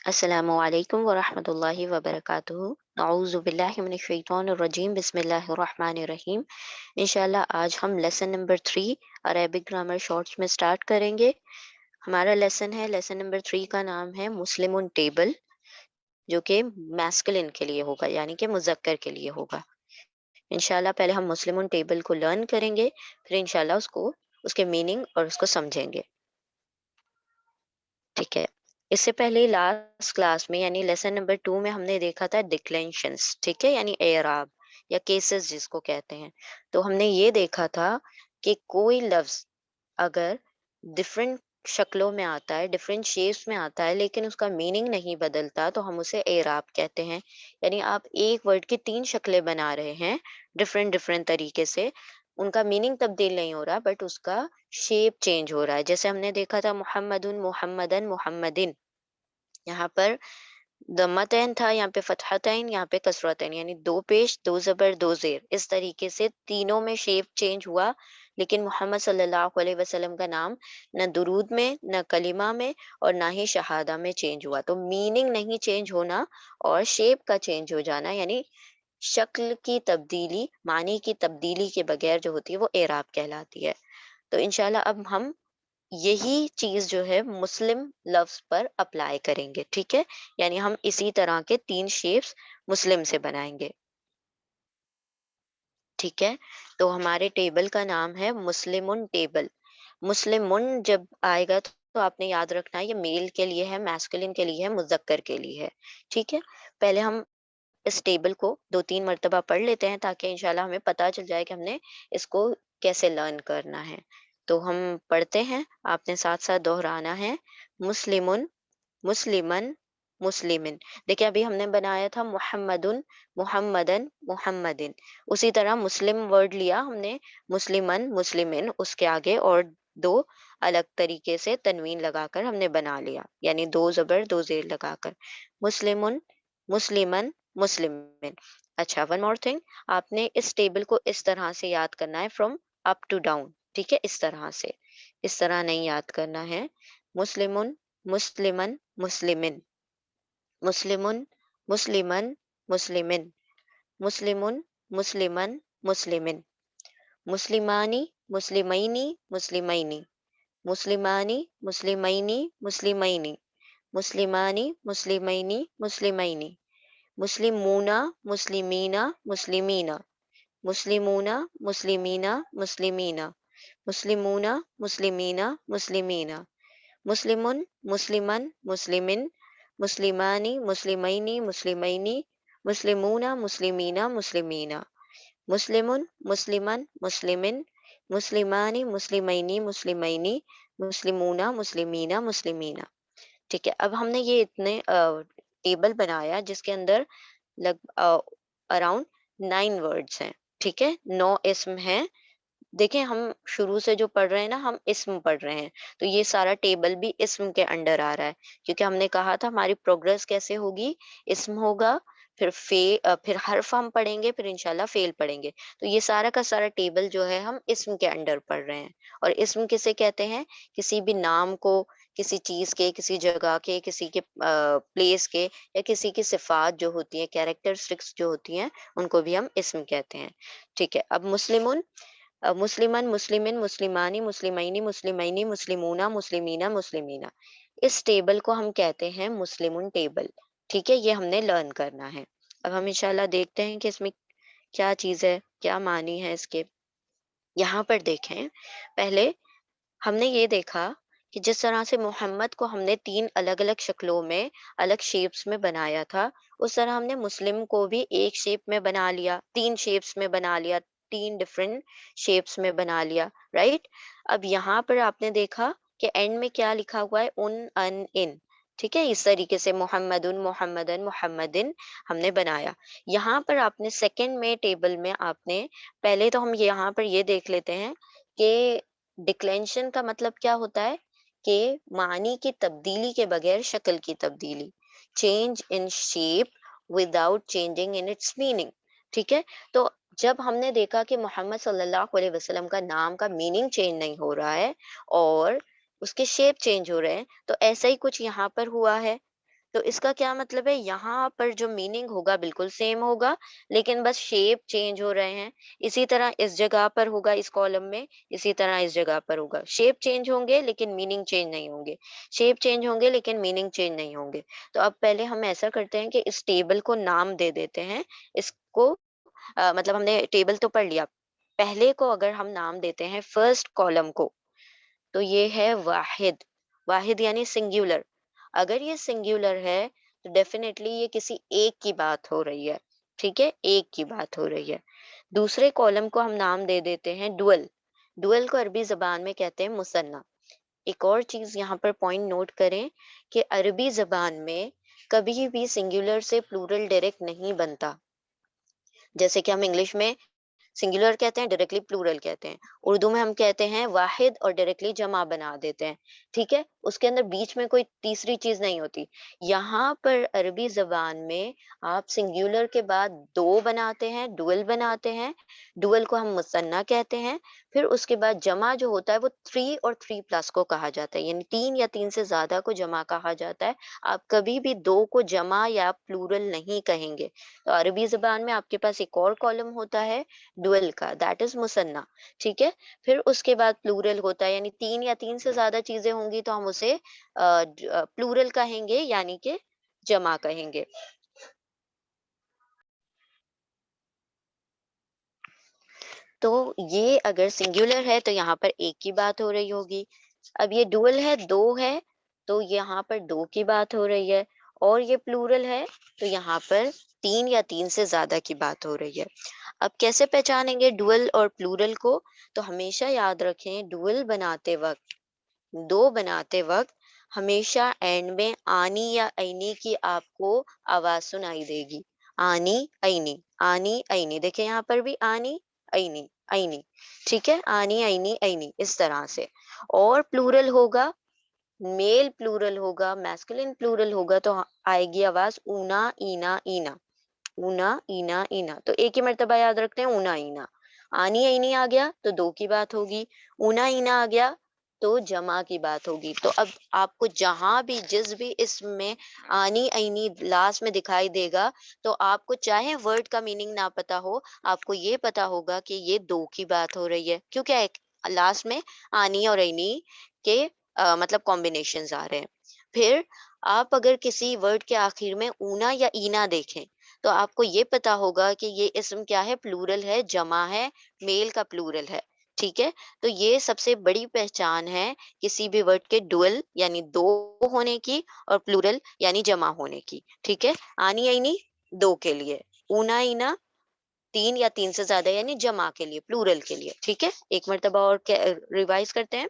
السلام علیکم ورحمۃ اللہ وبرکاتہ۔ اعوذ باللہ من الشیطان الرجیم، بسم اللہ الرحمن الرحیم۔ انشاءاللہ آج ہم lesson number 3 Arabic grammar shorts میں سٹارٹ کریں گے۔ ہمارا لیسن نمبر 3 کا نام ہے مسلم ٹیبل، جو کہ میسکلن کے لیے ہوگا، یعنی کہ مذکر کے لیے ہوگا۔ انشاءاللہ پہلے ہم مسلم ٹیبل کو لرن کریں گے، پھر انشاءاللہ اس کے میننگ اور اس کو سمجھیں گے، ٹھیک ہے۔ اس سے پہلے لاسٹ کلاس میں یعنی لیسن نمبر 2 میں ہم نے دیکھا تھا ڈکلینشنس، ٹھیک ہے، یعنی اعراب یا کیسز جس کو کہتے ہیں۔ تو ہم نے یہ دیکھا تھا کہ کوئی لفظ اگر ڈفرینٹ شکلوں میں آتا ہے، ڈفرینٹ شیپس میں آتا ہے، لیکن اس کا میننگ نہیں بدلتا، تو ہم اسے اعراب کہتے ہیں۔ یعنی آپ ایک ورڈ کی 3 شکلیں بنا رہے ہیں ڈفرینٹ طریقے سے، ان کا میننگ تبدیل نہیں ہو رہا، بٹ اس کا شیپ چینج ہو رہا ہے۔ جیسے ہم نے دیکھا تھا محمد محمدن محمدن، یہاں پر دمتین تھا، یہاں پہ فتحتین، یہاں پہ کسرتین، یعنی 2 پیش 2 زبر 2 زیر، اس طریقے سے تینوں میں شیپ چینج ہوا، لیکن محمد صلی اللہ علیہ وسلم کا نام نہ درود میں، نہ کلمہ میں، اور نہ ہی شہادہ میں چینج ہوا۔ تو میننگ نہیں چینج ہونا اور شیپ کا چینج ہو جانا، یعنی شکل کی تبدیلی، معنی کی تبدیلی کے بغیر جو ہوتی ہے وہ اعراب کہلاتی ہے۔ تو انشاءاللہ اب ہم یہی چیز جو ہے مسلم لفظ پر اپلائی کریں گے، ٹھیک ہے، یعنی ہم اسی طرح کے 3 شیپس مسلم سے بنائیں گے، ٹھیک ہے۔ تو ہمارے ٹیبل کا نام ہے مسلمن ٹیبل۔ مسلمن جب آئے گا تو آپ نے یاد رکھنا ہے یہ میل کے لیے ہے، میسکلن کے لیے ہے، مذکر کے لیے ہے، ٹھیک ہے۔ پہلے ہم اس ٹیبل کو 2-3 مرتبہ پڑھ لیتے ہیں تاکہ انشاءاللہ ہمیں پتہ چل جائے کہ ہم نے اس کو کیسے لرن کرنا ہے۔ تو ہم پڑھتے ہیں، آپ نے ساتھ ساتھ دہرانا ہے۔ مسلمن، مسلمن، مسلمن۔ دیکھیں ابھی ہم نے بنایا تھا محمدن، محمدن، محمدن، اسی طرح مسلم ورڈ لیا ہم نے، مسلمن، مسلمن، اس کے آگے اور 2 الگ طریقے سے تنوین لگا کر ہم نے بنا لیا، یعنی 2 زبر 2 زیر لگا کر، مسلمن، مسلمن، مسلمن۔ اچھا، ون مور تھنگ، آپ نے اس ٹیبل کو اس طرح سے یاد کرنا ہے، فرام اپ ٹو ڈاؤن، ٹھیک ہے، اس طرح سے، اس طرح نہیں یاد کرنا ہے۔ مسلمن، مسلمن، مسلمن، مسلمن، مسلمن، مسلمن، مسلمن، مسلمن، مسلمن، مسلمانی، مسلمینی، مسلمینی، مسلمانی، مسلمینی، مسلمینی، مسلمانی، مسلمینی، مسلمینی، مسلمونا، مسلمینا، مسلمینا، مسلمونا، مسلمینا، مسلمینا، مسلمونا، مسلمینا، مسلمینا، مسلمن، مسلمن، مسلمن، مسلمانی، مسلمینی، مسلمینی، مسلمونا، مسلمینا، مسلمینا، مسلمن، مسلمن، مسلمن، مسلمانی، مسلمینی، مسلمینی، مسلمونا، مسلمینا، مسلمینا، ٹھیک ہے۔ اب ہم نے یہ اتنے ٹیبل بنایا جس کے اندر اراؤنڈ 9 ورڈس ہیں، ٹھیک ہے، 9 اسم ہیں۔ دیکھیں ہم شروع سے جو پڑھ رہے ہیں نا، ہم اسم پڑھ رہے ہیں، تو یہ سارا ٹیبل بھی اسم کے انڈر آ رہا ہے، کیونکہ ہم نے کہا تھا ہماری پروگرس کیسے ہوگی، اسم ہوگا، پھر حرف ہم پڑھیں گے، پھر انشاءاللہ فعل پڑھیں گے۔ تو یہ سارا کا سارا ٹیبل جو ہے ہم اسم کے انڈر پڑھ رہے ہیں، اور اسم کسے کہتے ہیں؟ کسی بھی نام کو، کسی چیز کے، کسی جگہ کے، کسی کے پلیس کے، یا کسی کی صفات جو ہوتی ہیں، کیریکٹرسٹکس جو ہوتی ہیں، ان کو بھی ہم اسم کہتے ہیں، ٹھیک ہے۔ اب مسلمن، مسلمن، مسلمن، مسلمانی، مسلمینی، مسلمینی، مسلمونا، مسلمینا، مسلمینا، اس ٹیبل کو ہم کہتے ہیں مسلمن ٹیبل، ٹھیک ہے، یہ ہم نے لرن کرنا ہے۔ اب ہم انشاءاللہ دیکھتے ہیں کہ اس میں کیا چیز ہے، کیا معنی ہے اس کے۔ یہاں پر دیکھیں، پہلے ہم نے یہ دیکھا کہ جس طرح سے محمد کو ہم نے 3 الگ الگ شکلوں میں، الگ شیپس میں بنایا تھا، اس طرح ہم نے مسلم کو بھی ایک شیپ میں بنا لیا، 3 شیپس میں بنا لیا، 3 ڈفرینٹ شیپس میں بنا لیا، رائٹ۔ اب یہاں پر آپ نے دیکھا کہ اینڈ میں کیا لکھا ہوا ہے، ان، ٹھیک ہے، اس طریقے سے محمدن، محمدن، محمدن ہم نے بنایا۔ یہاں پر آپ نے سیکنڈ میں ٹیبل میں آپ نے، پہلے تو ہم یہاں پر یہ دیکھ لیتے ہیں کہ ڈکلینشن کا مطلب کیا ہوتا ہے، کہ معنی کی تبدیلی کے بغیر شکل کی تبدیلی، change in shape without changing in its meaning, ٹھیک ہے۔ تو جب ہم نے دیکھا کہ محمد صلی اللہ علیہ وسلم کا نام کا میننگ چینج نہیں ہو رہا ہے اور اس کے شیپ چینج ہو رہے ہیں، تو ایسا ہی کچھ یہاں پر ہوا ہے۔ तो इसका क्या मतलब है, यहाँ पर जो मीनिंग होगा बिल्कुल सेम होगा, लेकिन बस शेप चेंज हो रहे हैं। इसी तरह इस जगह पर होगा इस कॉलम में, इसी तरह इस जगह पर होगा। शेप चेंज होंगे लेकिन मीनिंग चेंज नहीं होंगे। शेप चेंज होंगे लेकिन मीनिंग चेंज नहीं होंगे। तो अब पहले हम ऐसा करते हैं कि इस टेबल को नाम दे देते हैं। इसको मतलब हमने टेबल तो पढ़ लिया। पहले को अगर हम नाम देते हैं फर्स्ट कॉलम को, तो ये है वाहिद। वाहिद यानी सिंगुलर। अगर ये सिंगुलर है तो डेफिनेटली ये किसी एक की बात हो रही है। ठीक है, एक की बात हो रही है। दूसरे कॉलम को हम नाम दे देते हैं डुअल। डुअल को अरबी जबान में कहते हैं मुसन्ना। एक और चीज यहाँ पर पॉइंट नोट करें कि अरबी जबान में कभी भी सिंगुलर से प्लूरल डायरेक्ट नहीं बनता। जैसे कि हम इंग्लिश में सिंगुलर कहते हैं, डायरेक्टली प्लूरल कहते हैं। उर्दू में हम कहते हैं वाहिद और डायरेक्टली जमा बना देते हैं। ठीक है, उसके अंदर बीच में कोई तीसरी चीज नहीं होती। यहाँ पर अरबी जबान में आप सिंगुलर के बाद दो बनाते हैं, डुअल बनाते हैं। डुअल को हम मुसन्ना कहते हैं। फिर उसके बाद जमा जो होता है वो थ्री और थ्री प्लस को कहा जाता है, यानी तीन या तीन से ज्यादा को जमा कहा जाता है। आप कभी भी दो को जमा या प्लूरल नहीं कहेंगे। तो अरबी जबान में आपके पास एक और कॉलम होता है डुअल का, दैट इज मुसन्ना। ठीक है, फिर उसके बाद प्लूरल होता है, यानी तीन या तीन से ज्यादा चीजें होंगी तो हम उसे प्लूरल कहेंगे, यानी कि जमा कहेंगे। तो ये अगर सिंगुलर है तो यहाँ पर एक की बात हो रही होगी। अब ये डुअल है, दो है, तो यहाँ पर दो की बात हो रही है। और ये प्लूरल है तो यहाँ पर तीन या तीन से ज्यादा की बात हो रही है। अब कैसे पहचानेंगे डुअल और प्लूरल को? तो हमेशा याद रखें, डुअल बनाते वक्त, दो बनाते वक्त हमेशा एंड में आनी या ऐनी की आपको आवाज सुनाई देगी। आनी ऐनी, आनी ऐनी, देखिए यहाँ पर भी आनी ऐनी, ऐनी। ठीक है, आनी ऐनी ऐनी, इस तरह से। और प्लूरल होगा, मेल प्लूरल होगा, मैस्कुलिन प्लूरल होगा तो आएगी आवाज ऊना ईना ईना। ऊना ईना ईना, तो एक ही मर्तबा याद रखते हैं, ऊना ईना। आनी ऐनी आ गया तो दो की बात होगी। ऊना ईना आ गया तो जमा की बात होगी। तो अब आपको जहां भी जिस भी इसम में आनी ऐनी लास्ट में दिखाई देगा, तो आपको चाहे वर्ड का मीनिंग ना पता हो, आपको ये पता होगा कि ये दो की बात हो रही है, क्योंकि लास्ट में आनी और ऐनी के मतलब कॉम्बिनेशंस आ रहे हैं। फिर आप अगर किसी वर्ड के आखिर में ऊना या ईना देखें, तो आपको ये पता होगा कि ये इसम क्या है, प्लूरल है, जमा है, मेल का प्लूरल है। ठीक है, तो ये सबसे बड़ी पहचान है किसी भी वर्ड के डुअल यानी दो होने की, और प्लूरल यानी जमा होने की। ठीक है, आनी आईनी दो के लिए, ऊना ईना तीन या तीन से ज्यादा यानी जमा के लिए, प्लूरल के लिए। ठीक है, एक मर्तबा और रिवाइज करते हैं।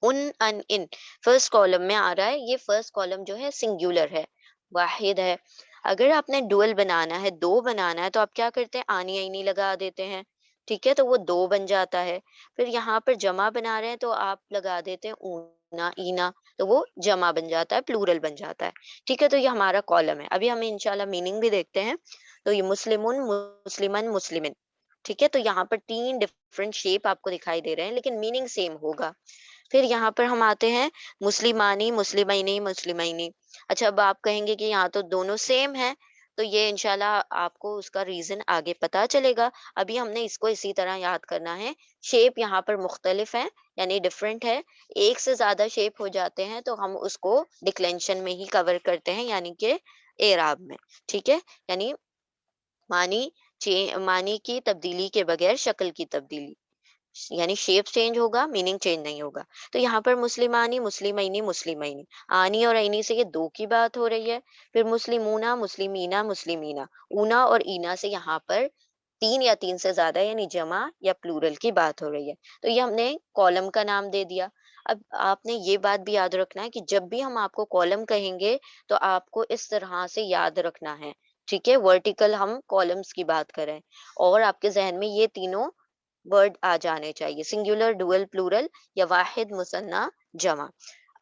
उन अन इन फर्स्ट कॉलम में आ रहा है, ये फर्स्ट कॉलम जो है सिंगुलर है, वाहिद है। अगर आपने डुअल बनाना है, दो बनाना है, तो आप क्या करते हैं, आनी आईनी लगा देते हैं। ठीक है, तो वो दो बन जाता है। फिर यहाँ पर जमा बना रहे हैं तो आप लगा देते हैं ऊना ईना, तो वो जमा बन जाता है, प्लूरल बन जाता है। ठीक है, तो ये हमारा कॉलम है। अभी हम इंशाल्लाह मीनिंग भी देखते हैं। तो ये मुस्लिमुन, मुस्लिमन, मुस्लिमिन। ठीक है, तो यहाँ पर तीन डिफरेंट शेप आपको दिखाई दे रहे हैं, लेकिन मीनिंग सेम होगा। फिर यहाँ पर हम आते हैं मुस्लिमानी, मुस्लिमैनी, मुस्लिमैनी। अच्छा, अब आप कहेंगे कि यहाँ तो दोनों सेम है, तो ये इंशाल्लाह आपको उसका रीजन आगे पता चलेगा। अभी हमने इसको इसी तरह याद करना है। शेप यहाँ पर मुख्तलिफ है, यानी डिफरेंट है। एक से ज्यादा शेप हो जाते हैं तो हम उसको डिक्लेंशन में ही कवर करते हैं, यानी कि एराब में। ठीक है, यानी मानी मानी की तब्दीली के बगैर शक्ल की तब्दीली, यानी शेप चेंज होगा, मीनिंग चेंज नहीं होगा। तो यहाँ पर मुस्लिमानी, मुस्लिमैनी, मुस्लिमैनी, आनी और ऐनी से ये दो की बात हो रही है। फिर मुस्लिमूना, मुस्लिमीना, मुस्लिमीना, ऊना और ईना से यहाँ पर तीन या तीन से ज्यादा यानी जमा या प्लूरल की बात हो रही है। तो ये हमने कॉलम का नाम दे दिया। अब आपने ये बात भी याद रखना है कि जब भी हम आपको कॉलम कहेंगे तो आपको इस तरह से याद रखना है। ठीक है, वर्टिकल हम कॉलम्स की बात करें, और आपके जहन में ये तीनों वर्ड आ जाने चाहिए, सिंगुलर, डुअल, प्लूरल, या वाहिद, मुसन्ना, जमा।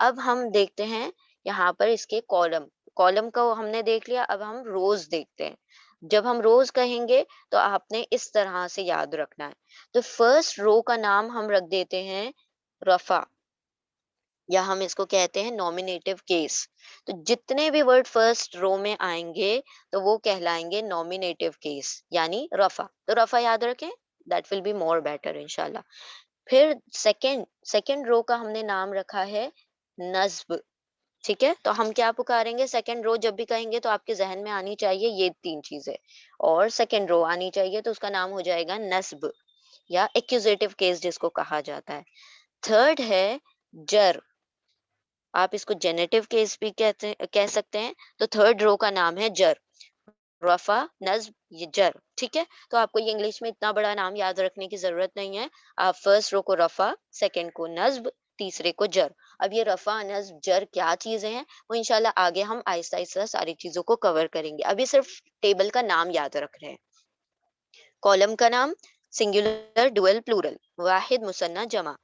अब हम देखते हैं यहाँ पर इसके कॉलम। कॉलम को हमने देख लिया, अब हम रोज देखते हैं। जब हम रोज कहेंगे तो आपने इस तरह से याद रखना है। तो फर्स्ट रो का नाम हम रख देते हैं रफा। या हम इसको कहते हैं नॉमिनेटिव केस। तो जितने भी वर्ड फर्स्ट रो में आएंगे तो वो कहलाएंगे नॉमिनेटिव केस, यानी रफा। तो रफा याद रखें, that will be more better इंशाल्लाह। फिर सेकंड सेकंड रो का हमने नाम रखा है नस्ब। ठीक है, तो हम क्या पुकारेंगे, सेकंड रो जब भी कहेंगे तो आपके जहन में आनी चाहिए ये तीन चीजें, और सेकंड रो आनी चाहिए, तो उसका नाम हो जाएगा नस्ब, या एक्यूजेटिव केस जिसको कहा जाता है। थर्ड है जर, आप इसको जेनेटिव केस भी कह सकते हैं। तो थर्ड रो का नाम है जर, रफा नस्ब ये जर। ठीक है, तो आपको ये इंग्लिश में इतना बड़ा नाम याद रखने की जरूरत नहीं है। आप फर्स्ट रो को रफा, सेकंड को नस्ब, तीसरे को जर। अब ये रफा नस्ब जर क्या चीजें हैं वो इंशाल्लाह आगे हम आहिस्ता आहिस्ता सारी चीजों को कवर करेंगे। अभी सिर्फ टेबल का नाम याद रख रहे हैं। कॉलम का नाम सिंगुलर डुअल प्लूरल, वाहिद मुसन्ना जमा।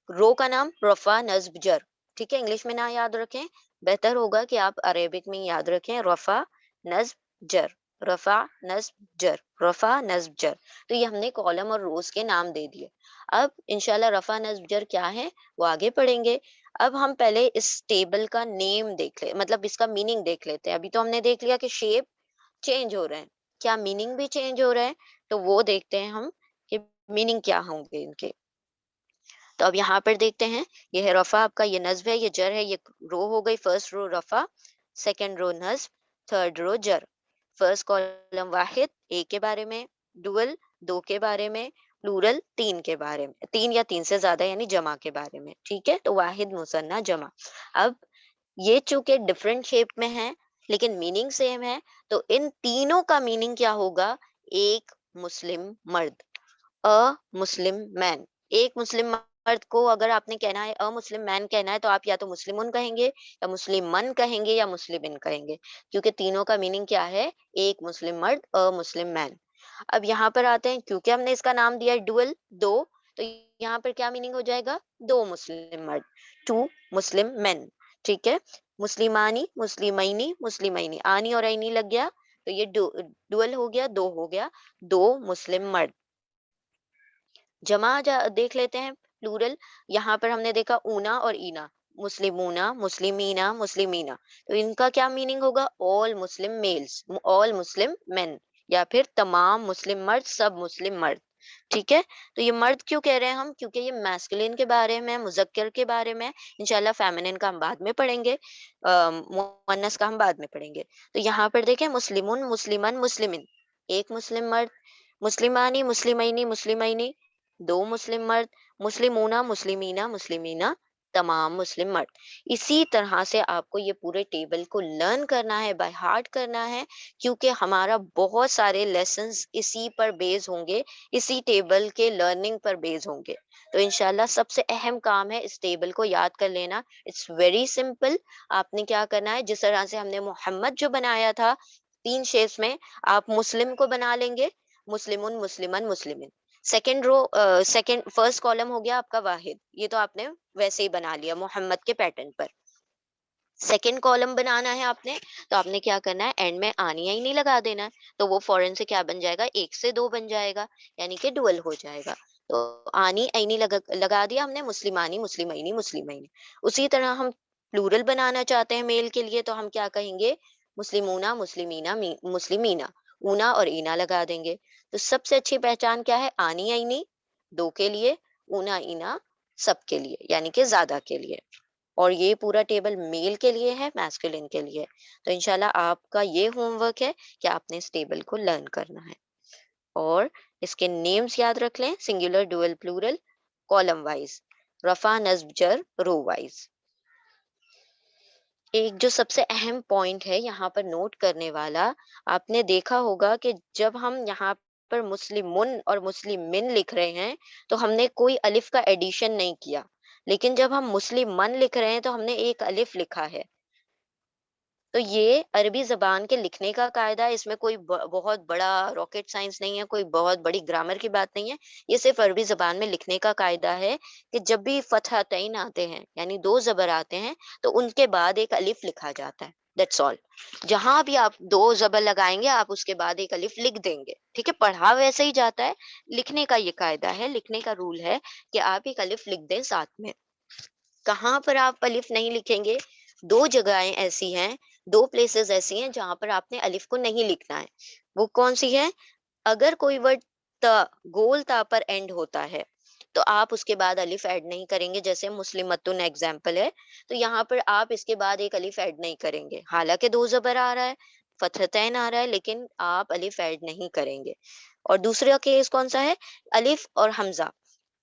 रो का नाम रफा नस्ब जर। ठीक है, इंग्लिश में ना याद रखें, बेहतर होगा कि आप अरेबिक में याद रखें, रफा नस्ब जर, रफा नस्ब जर, रफा नस्ब जर। तो ये हमने कॉलम और रोज के नाम दे दिए। अब इंशाल्लाह रफा नस्ब जर क्या है वो आगे पढ़ेंगे। अब हम पहले इस टेबल का नेम देख ले, मतलब इसका मीनिंग देख लेते हैं। अभी तो हमने देख लिया कि शेप चेंज हो रहे हैं, क्या मीनिंग भी चेंज हो रहा है, तो वो देखते हैं हम कि मीनिंग क्या होंगे इनके। तो अब यहाँ पर देखते हैं, ये है रफा आपका, ये नस्ब है, ये जर है, ये रो हो गई, फर्स्ट रो रफा, सेकंड रो नस्ब, थर्ड रो जर। फर्स्ट कॉलम वाहिद एक के बारे में, डुअल दो के बारे में, प्लूरल तीन के बारे में, तीन या तीन से ज्यादा यानी जमा के बारे में। ठीक है, तो वाहिद मुसन्ना जमा। अब ये चूंकि डिफरेंट शेप में है लेकिन मीनिंग सेम है, तो इन तीनों का मीनिंग क्या होगा, एक मुस्लिम मर्द, अ मुस्लिम मैन। एक मुस्लिम मर्द को अगर आपने कहना है, अ मुस्लिम मैन कहना है, तो आप या तो मुस्लिमुन कहेंगे, या मुस्लिम मन कहेंगे, या मुस्लिमिन कहेंगे, क्योंकि तीनों का मीनिंग क्या है, एक मुस्लिम मर्द, अ मुस्लिम मैन। अब यहाँ पर आते हैं, क्योंकि हमने इसका नाम दिया है डुअल दो, तो यहाँ पर क्या मीनिंग हो जाएगा, दो मुस्लिम मर्द, टू मुस्लिम मेन। ठीक है, मुस्लिमानी मुस्लिमैनी मुस्लिमैनी, आनी और ऐनी लग गया, तो ये डुअल हो गया, दो हो गया, दो मुस्लिम मर्द। देख लेते हैं प्लूरल। यहाँ पर हमने देखा ऊना और ईना, मुस्लिमूना मुस्लिमीना मुस्लिमीना, तो इनका क्या मीनिंग होगा, all Muslim males, all Muslim men, या फिर तमाम मुस्लिम मर्द, सब मुस्लिम मर्द। ठीक है, तो ये मर्द क्यों कह रहे हैं हम, क्योंकि ये मैस्कुलिन के बारे में, मुजक्कर के बारे में। इंशाल्लाह फेमिनिन का हम बाद में पढ़ेंगे, मुअन्नस का हम बाद में पढ़ेंगे। तो यहाँ पर देखें, मुस्लिमुन मुस्लिमन मुस्लिमिन, एक मुस्लिम मर्द, मुस्लिमानी मुस्लिमैनी मुस्लिमैनी, दो मुस्लिम मर्द, मुस्लिमूना मुस्लिमीना मुस्लिमीना, तमाम मुस्लिम मर्द। इसी तरह से आपको ये पूरे टेबल को लर्न करना है, बाय हार्ट करना है, क्योंकि हमारा बहुत सारे लेसन्स इसी पर बेस होंगे, इसी टेबल के लर्निंग पर बेस होंगे। तो इंशाल्लाह सबसे अहम काम है इस टेबल को याद कर लेना। It's very simple. आपने क्या करना है, जिस तरह से हमने मोहम्मद जो बनाया था तीन शेप्स में, आप मुस्लिम को बना लेंगे, मुस्लिमुन मुस्लिमन मुस्लिमिन। Second row, second first column हो गया आपका वाहिद, ये तो आपने वैसे ही बना लिया मोहम्मद के पैटर्न पर। सेकंड कॉलम बनाना है आपने, तो आपने क्या करना है, एंड में आनी या ही नहीं लगा देना है, तो वो फौरन से क्या बन जाएगा, एक से दो बन जाएगा, यानी कि डुअल हो जाएगा। तो आनी ऐनी लगा दिया हमने, मुस्लिमानी मुस्लिमैनी मुस्लिमैनी। उसी तरह हम प्लूरल बनाना चाहते हैं मेल के लिए, तो हम क्या कहेंगे, मुस्लिमूना मुस्लिमीना मुस्लिमीना, ऊना और ईना लगा देंगे। तो सबसे अच्छी पहचान क्या है, आनी ऐनी दो के लिए, ऊना ईना सब के लिए, यानी कि ज्यादा के लिए। और ये पूरा टेबल मेल के लिए है, मैस्कुलिन के लिए। तो इंशाल्लाह आपका ये होमवर्क है कि आपने इस टेबल को लर्न करना है, और इसके नेम्स याद रख लें, singular dual plural, column wise, रफा नस्ब जर, रो वाइज। एक जो सबसे अहम पॉइंट है यहाँ पर नोट करने वाला, आपने देखा होगा कि जब हम यहाँ पर मुस्लिमुन और मुस्लिमिन लिख रहे हैं तो हमने कोई अलिफ का एडिशन नहीं किया, लेकिन जब हम मुस्लिमन लिख रहे हैं तो हमने एक अलिफ लिखा है। तो ये अरबी जबान के लिखने का कायदा है, इसमें कोई बहुत बड़ा रॉकेट साइंस नहीं है, कोई बहुत बड़ी ग्रामर की बात नहीं है। ये सिर्फ अरबी जबान में लिखने का कायदा है कि जब भी फतहतैन आते हैं, यानी दो जबर आते हैं, तो उनके बाद एक अलिफ लिखा जाता है, दैट्स ऑल। जहां भी आप दो जबर लगाएंगे आप उसके बाद एक अलिफ लिख देंगे। ठीक है, पढ़ा वैसे ही जाता है, लिखने का ये कायदा है, लिखने का रूल है कि आप एक अलिफ लिख दें साथ में। کہاں پر آپ الف نہیں لکھیں گے؟ دو جگہیں ایسی ہیں، دو پلیسز ایسی ہیں جہاں پر آپ نے الف کو نہیں لکھنا ہے۔ وہ کون سی ہے؟ اگر کوئی ورڈ تا، گول تا پر اینڈ ہوتا ہے تو آپ اس کے بعد الف ایڈ نہیں کریں گے، جیسے مسلمتن ایگزامپل ہے، تو یہاں پر آپ اس کے بعد ایک الف ایڈ نہیں کریں گے، حالانکہ دو زبر آ رہا ہے، فتحتین آ رہا ہے، لیکن آپ الف ایڈ نہیں کریں گے۔ اور دوسرا کیس کون سا ہے؟ الف اور حمزہ،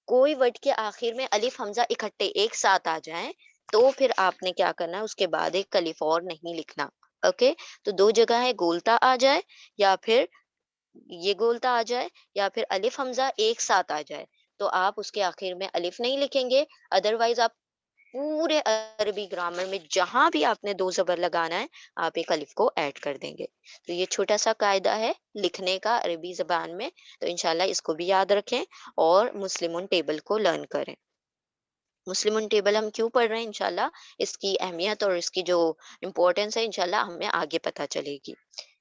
کوئی ورڈ کے آخر میں الف حمزہ اکٹھے ایک ساتھ آ جائیں تو پھر آپ نے کیا کرنا ہے، اس کے بعد ایک الف اور نہیں لکھنا۔ اوکے، تو دو جگہ ہے، گولتا آ جائے یا پھر یہ گولتا آ جائے یا پھر الف حمزہ ایک ساتھ آ جائے تو آپ اس کے آخر میں الف نہیں لکھیں گے۔ ادروائز آپ پورے عربی گرامر میں جہاں بھی آپ نے دو زبر لگانا ہے آپ ایک الف کو ایڈ کر دیں گے۔ تو یہ چھوٹا سا قاعدہ ہے لکھنے کا عربی زبان میں، تو انشاءاللہ اس کو بھی یاد رکھیں اور مسلمون ٹیبل کو لرن کریں۔ مسلمون ٹیبل ہم کیوں پڑھ رہے ہیں، انشاءاللہ اس کی اہمیت اور اس کی جو امپورٹینس ہے انشاءاللہ ہمیں آگے پتہ چلے گی۔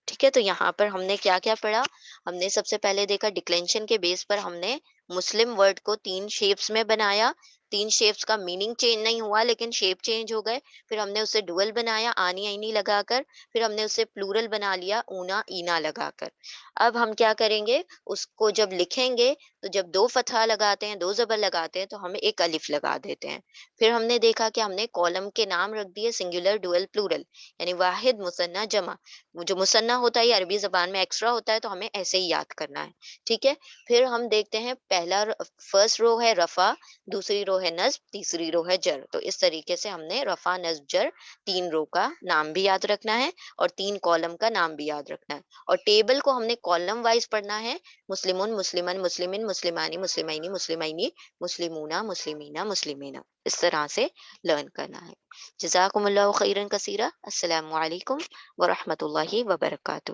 ٹھیک ہے، تو یہاں پر ہم نے کیا کیا پڑھا؟ ہم نے سب سے پہلے دیکھا ڈکلینشن کے بیس پر ہم نے مسلم ورڈ کو تین شیپس میں بنایا، تین شیپس کا میننگ چینج نہیں ہوا لیکن شیپ چینج ہو گئے، پھر ہم نے اسے ڈوئل بنایا آنی اینی لگا کر، پھر ہم نے اسے پلورل بنا لیا اونا اینا لگا کر۔ اب ہم کیا کریں گے، اس کو جب لکھیں گے تو جب دو فتحہ لگاتے ہیں، دو زبر لگاتے ہیں تو ہمیں ایک الف لگا دیتے ہیں۔ پھر ہم نے دیکھا کہ ہم نے کالم کے نام رکھ دیے سنگولر ڈوئل پلورل، یعنی واحد مثنیٰ جمع، وہ جو مثنیٰ ہوتا ہے یہ عربی زبان میں ایکسٹرا ہوتا ہے تو ہمیں ایسے ہی یاد کرنا ہے۔ ٹھیک ہے، پھر ہم دیکھتے ہیں پہلا فرسٹ رو ہے رفع، دوسری رو ہے نصب، تیسری رو ہے جر، تو اس طریقے سے ہم نے رفع نصب جر تین رو کا نام بھی یاد رکھنا ہے اور تین کالم کا نام بھی یاد رکھنا ہے۔ اور ٹیبل کو ہم نے کالم وائز پڑھنا ہے، مسلمون مسلمن مسلمن مسلمانی مسلمینی مسلمینی مسلمون مسلمین مسلمین، اس طرح سے لرن کرنا ہے۔ جزاکم اللہ خیرا کثیرا، السلام علیکم ورحمۃ اللہ وبرکاتہ۔